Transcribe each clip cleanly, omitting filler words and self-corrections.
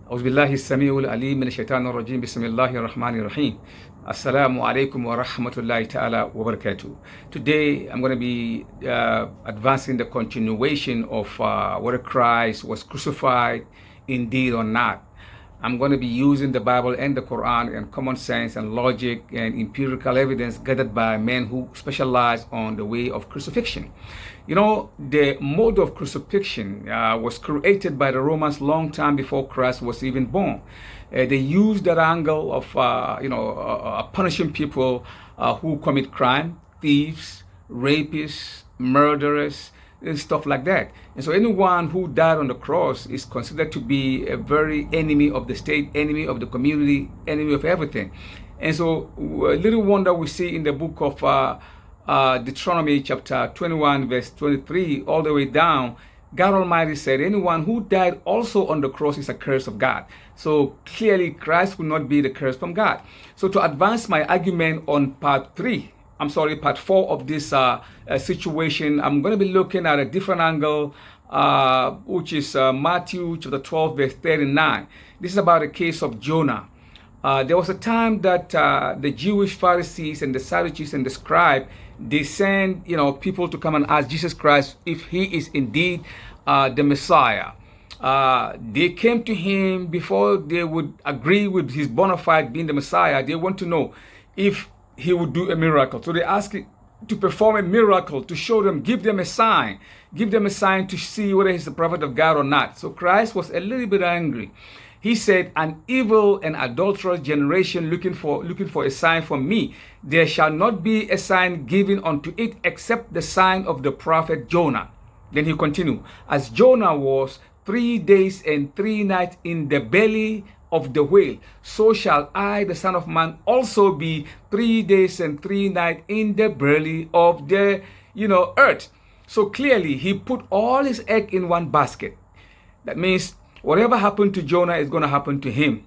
أعوذ بالله السميع العليم من الشيطان الرجيم بسم الله الرحمن الرحيم Assalamu alaikum wa rahmatullahi ta'ala wa barakatuh. Today I'm going to be advancing the continuation of whether Christ was crucified indeed or not. I'm going to be using the Bible and the Quran and common sense and logic and empirical evidence gathered by men who specialize on the way of crucifixion. You know, the mode of crucifixion was created by the Romans long time before Christ was even born. They used that angle of, punishing people who commit crime, thieves, rapists, murderers, and stuff like that. And so anyone who died on the cross is considered to be a very enemy of the state, enemy of the community, enemy of everything. And so little wonder we see in the book of Deuteronomy chapter 21 verse 23 all the way down, God Almighty said anyone who died also on the cross is a curse of God. So clearly Christ will not be the curse from God. So to advance my argument on part 4 of this situation, I'm going to be looking at a different angle, which is Matthew chapter 12 verse 39. This is about the case of Jonah. There was a time that the Jewish Pharisees and the Sadducees and the scribe, they sent people to come and ask Jesus Christ if he is indeed the Messiah. They came to him before they would agree with his bona fide being the Messiah. They want to know if he would do a miracle. So they asked him to perform a miracle to show them, give them a sign to see whether he's the prophet of God or not. So Christ was a little bit angry. He said, an evil and adulterous generation looking for a sign from me. There shall not be a sign given unto it except the sign of the prophet Jonah. Then he continued, as Jonah was 3 days and 3 nights in the belly of the whale, so shall I, the Son of Man, also be 3 days and 3 nights in the belly of the earth. So clearly he put all his egg in one basket. That means whatever happened to Jonah is going to happen to him.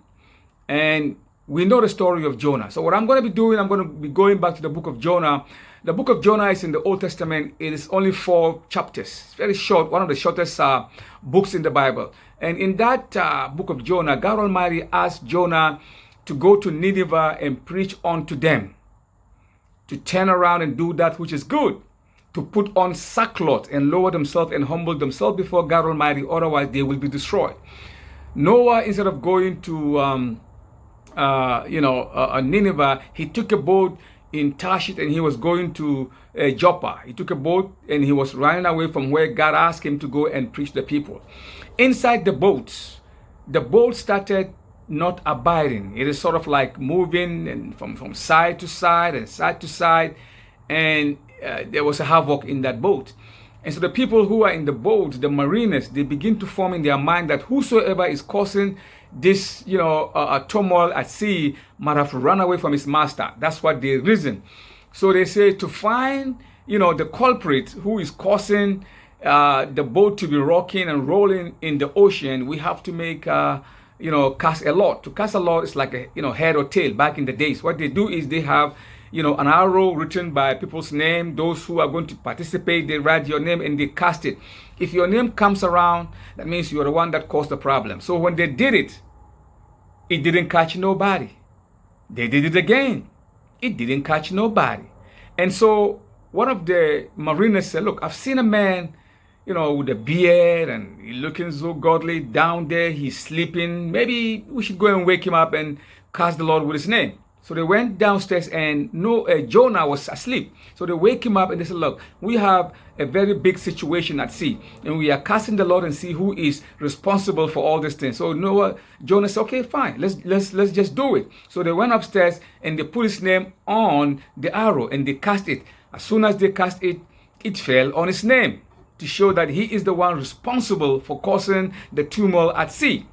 And we know the story of Jonah. So what I'm going to be doing, I'm going to be going back to the book of Jonah. The book of Jonah is in the Old Testament. It is only 4 chapters. It's very short, one of the shortest books in the Bible. And in that book of Jonah, God Almighty asked Jonah to go to Nineveh and preach unto them, to turn around and do that which is good, to put on sackcloth and lower themselves and humble themselves before God Almighty, otherwise they will be destroyed. Noah, instead of going to Nineveh, he took a boat in Tarshish and he was going to Joppa. He took a boat and he was running away from where God asked him to go and preach the people. Inside the boat started not abiding. It is sort of like moving and from side to side and side to side, and there was a havoc in that boat. And so the people who are in the boat, the mariners, they begin to form in their mind that whosoever is causing this, turmoil at sea might have run away from his master. That's what they reason. So they say to find, the culprit who is causing the boat to be rocking and rolling in the ocean, we have to make, cast a lot. To cast a lot is like a, head or tail. Back in the days, what they do is they have, an arrow written by people's name. Those who are going to participate, they write your name and they cast it. If your name comes around, that means you're the one that caused the problem. So when they did it, it didn't catch nobody. They did it again. It didn't catch nobody. And so one of the mariners said, look, I've seen a man, with a beard and he looking so godly down there. He's sleeping. Maybe we should go and wake him up and curse the Lord with his name. So they went downstairs and Jonah was asleep. So they wake him up and they said, look, we have a very big situation at sea and we are casting the Lord and see who is responsible for all these things. So Jonah said, okay, fine, let's just do it. So they went upstairs and they put his name on the arrow and they cast it. As soon as they cast it, it fell on his name to show that he is the one responsible for causing the turmoil at sea.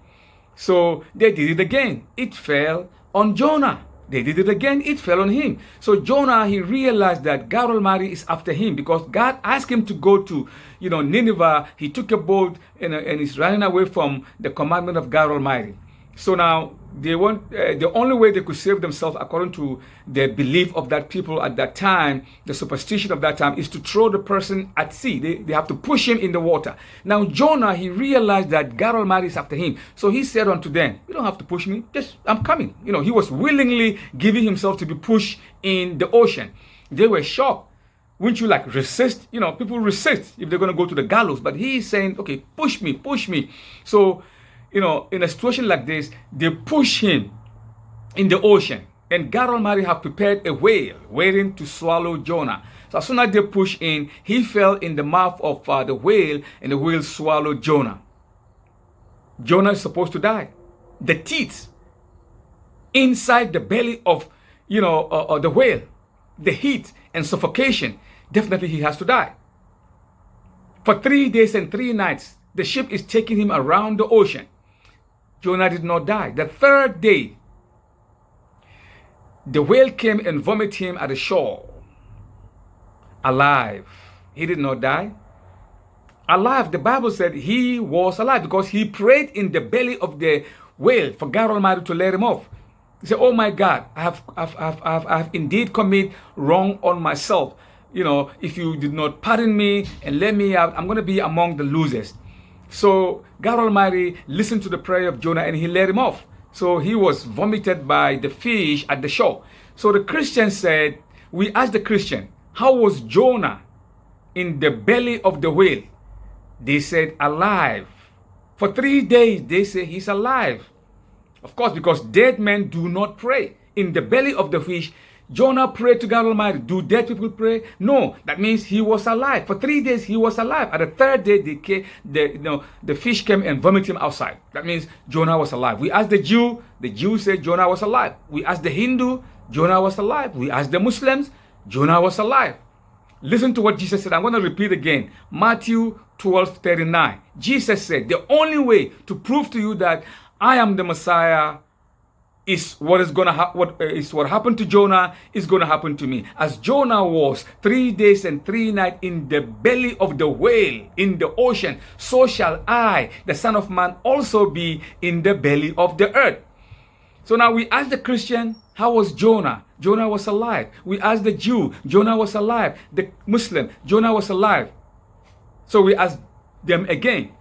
So they did it again. It fell on Jonah. They did it again, it fell on him. So Jonah, he realized that God Almighty is after him because God asked him to go to, Nineveh. He took a boat and he's running away from the commandment of God Almighty. So now they want the only way they could save themselves according to the belief of that people at that time, the superstition of that time, is to throw the person at sea. They have to push him in the water. Now Jonah, he realized that God Almighty is after him, so he said unto them, you don't have to push me, just I'm coming. He was willingly giving himself to be pushed in the ocean. They were shocked. Wouldn't you like resist? People resist if they're going to go to the gallows, but he's saying, okay, push me, push me. So in a situation like this, they push him in the ocean, and God Almighty have prepared a whale waiting to swallow Jonah. So as soon as they push in, he fell in the mouth of the whale, and the whale swallowed Jonah. Jonah is supposed to die. The teeth inside the belly of the whale, the heat and suffocation, definitely he has to die. For 3 days and 3 nights, the ship is taking him around the ocean. Jonah did not die. The third day, the whale came and vomited him at the shore. Alive. He did not die. Alive. The Bible said he was alive because he prayed in the belly of the whale for God Almighty to let him off. He said, oh my God, I have indeed committed wrong on myself. If you did not pardon me and let me out, I'm going to be among the losers. So God Almighty listened to the prayer of Jonah and he let him off. So he was vomited by the fish at the shore. So the Christian said, we asked the Christian, how was Jonah in the belly of the whale? They said, alive. For 3 days, they say he's alive. Of course, because dead men do not pray. In the belly of the fish, Jonah prayed to God Almighty. Do dead people pray? No. That means he was alive. For 3 days, he was alive. At the third day, the fish came and vomited him outside. That means Jonah was alive. We asked the Jew said Jonah was alive. We asked the Hindu, Jonah was alive. We asked the Muslims, Jonah was alive. Listen to what Jesus said. I'm going to repeat again. Matthew 12:39. Jesus said, the only way to prove to you that I am the Messiah is what happened to Jonah is going to happen to me. As Jonah was 3 days and 3 nights in the belly of the whale, in the ocean, so shall I, the Son of Man, also be in the belly of the earth. So now we ask the Christian, how was Jonah? Jonah was alive. We ask the Jew, Jonah was alive. The Muslim, Jonah was alive. So we ask them again,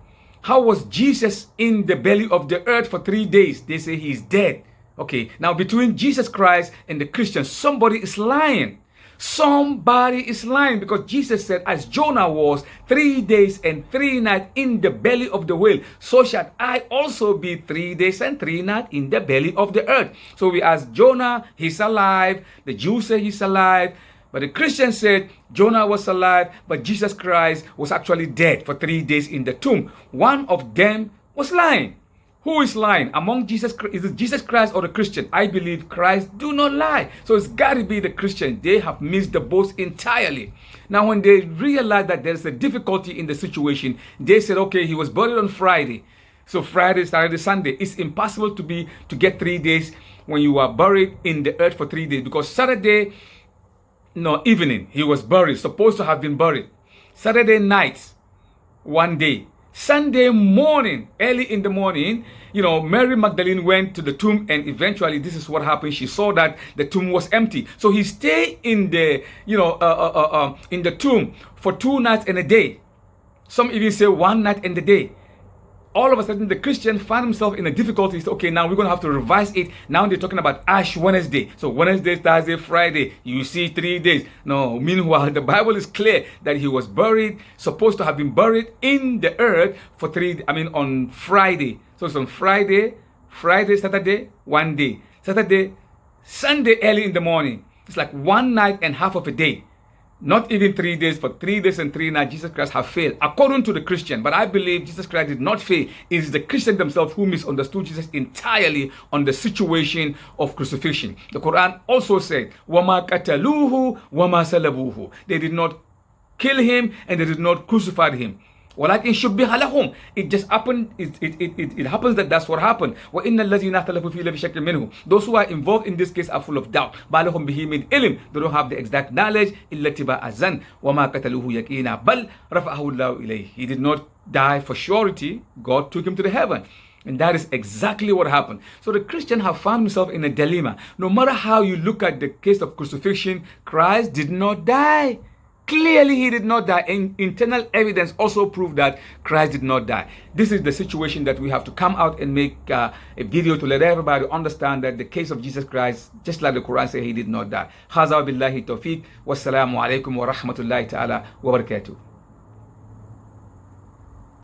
how was Jesus in the belly of the earth for 3 days? They say he's dead. Okay, now between Jesus Christ and the Christians, somebody is lying. Somebody is lying, because Jesus said, as Jonah was 3 days and 3 nights in the belly of the whale, so shall I also be 3 days and 3 nights in the belly of the earth. So we ask Jonah, he's alive. The Jews say he's alive. But the Christian said Jonah was alive, but Jesus Christ was actually dead for 3 days in the tomb. One of them was lying. Who is lying? Among Jesus, is it Jesus Christ or the Christian? I believe Christ do not lie. So it's got to be the Christian. They have missed the boat entirely. Now, when they realized that there's a difficulty in the situation, they said, okay, he was buried on Friday. So Friday, Saturday, Sunday. It's impossible to get 3 days when you are buried in the earth for 3 days, because Saturday, evening, he was buried, supposed to have been buried. Saturday night, 1 day. Sunday morning, early in the morning, Mary Magdalene went to the tomb, and eventually this is what happened. She saw that the tomb was empty. So he stayed in the, in the tomb for 2 nights and a day. Some even say 1 night and a day. All of a sudden, the Christian found himself in a difficulty. He said, okay, now we're going to have to revise it. Now they're talking about Ash Wednesday. So Wednesday, Thursday, Friday, you see 3 days. No, meanwhile, the Bible is clear that he was buried, supposed to have been buried in the earth for on Friday. So it's on Friday, Saturday, 1 day. Saturday, Sunday, early in the morning. It's like 1 night and half of a day. Not even 3 days, for 3 days and 3 nights, Jesus Christ have failed, according to the Christian. But I believe Jesus Christ did not fail. It is the Christian themselves who misunderstood Jesus entirely on the situation of crucifixion. The Quran also said, وَمَا قَتَلُوهُ وَمَا سَلَبُوهُ. They did not kill him and they did not crucify him. وَلَكِنْ شُبِّهَ لَهُمْ. It just happened, it happens that that's what happened. وَإِنَّ الَّذِينَ اخْتَلَفُوا فِيهِ لَفِي شَكٍّ مِّنْهُ. Those who are involved in this case are full of doubt. مَا لَهُمْ بِهِ مِنْ إِلْمٍ. They don't have the exact knowledge. إِلَّا اتِّبَاعَ الظَّنِّ وَمَا قَتَلُوهُ يَقِينًا بَلْ رَفَعَهُ اللَّهُ إِلَيْهِ. He did not die for surety. God took him to the heaven. And that is exactly what happened. So the Christian have found himself in a dilemma. No matter how you look at the case of crucifixion, Christ did not die. Clearly, he did not die. And internal evidence also proved that Christ did not die. This is the situation that we have to come out and make a video to let everybody understand that the case of Jesus Christ, just like the Quran says, he did not die. Khaza billahi tawfiq. Wassalamu alaikum wa rahmatullahi ta'ala wa barakatuh.